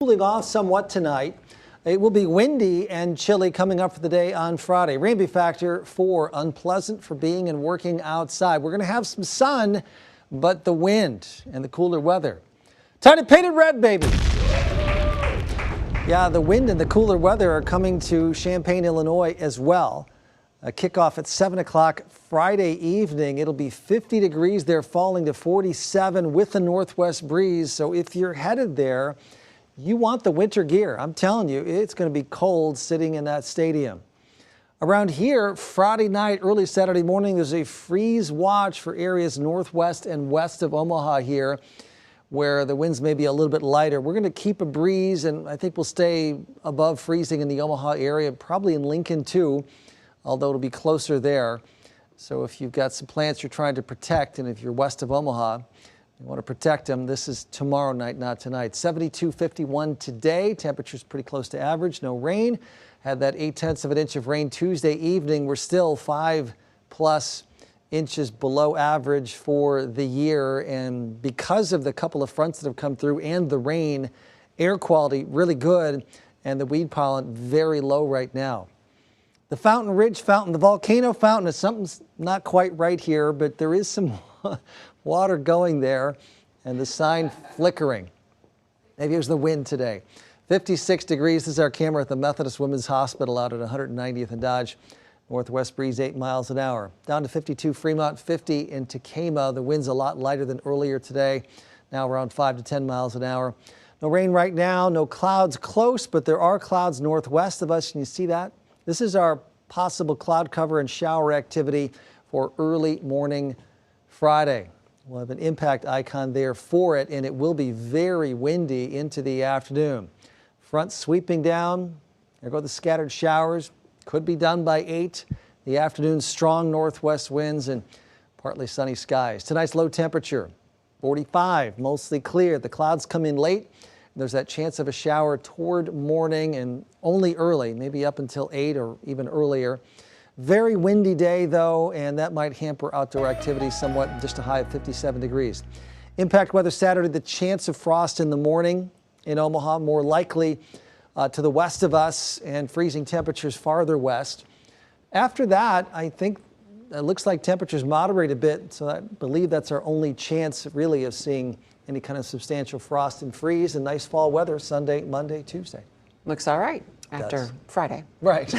Cooling off somewhat tonight. It will be windy and chilly coming up for the day on Friday. Rain factor 4, unpleasant for being and working outside. We're going to have some sun, but the wind and the cooler weather. Time to paint it red, baby. Yeah, the wind and the cooler weather are coming to Champaign, Illinois as well. A kickoff at 7 o'clock Friday evening. It'll be 50 degrees there, falling to 47 with a northwest breeze. So if you're headed there, you want the winter gear. I'm telling you, it's going to be cold sitting in that stadium. Around here, Friday night, early Saturday morning, there's a freeze watch for areas northwest and west of Omaha here, where the winds may be a little bit lighter. We're going to keep a breeze, and I think we'll stay above freezing in the Omaha area, probably in Lincoln too, although it'll be closer there. So if you've got some plants you're trying to protect, and if you're west of Omaha, you want to protect them, this is tomorrow night, not tonight. 72-51 today. Temperatures pretty close to average. No rain. Had that 0.8 of an inch of rain Tuesday evening. We're still 5+ inches below average for the year. And because of the couple of fronts that have come through and the rain, air quality really good and the weed pollen very low right now. The Fountain Ridge Fountain, the volcano fountain, is something's not quite right here, but there is some water going there and the sign flickering. Maybe it was the wind today. 56 degrees. This is our camera at the Methodist Women's Hospital out at 190th and Dodge. Northwest breeze 8 miles an hour. Down to 52 Fremont, 50 in Tekamah. The wind's a lot lighter than earlier today. Now around 5 to 10 miles an hour. No rain right now. No clouds close, but there are clouds northwest of us. Can you see that? This is our possible cloud cover and shower activity for early morning Friday. We'll have an impact icon there for it, and it will be very windy into the afternoon. Front sweeping down. There go the scattered showers. Could be done by 8. The afternoon, strong northwest winds and partly sunny skies. Tonight's low temperature, 45, mostly clear. The clouds come in late. There's that chance of a shower toward morning and only early, maybe up until 8 or even earlier. Very windy day, though, and that might hamper outdoor activity somewhat, just a high of 57 degrees. Impact weather Saturday, the chance of frost in the morning in Omaha, more likely to the west of us, and freezing temperatures farther west. After that, I think it looks like temperatures moderate a bit, so I believe that's our only chance, really, of seeing any kind of substantial frost and freeze and nice fall weather Sunday, Monday, Tuesday. Looks all right after Friday. Right.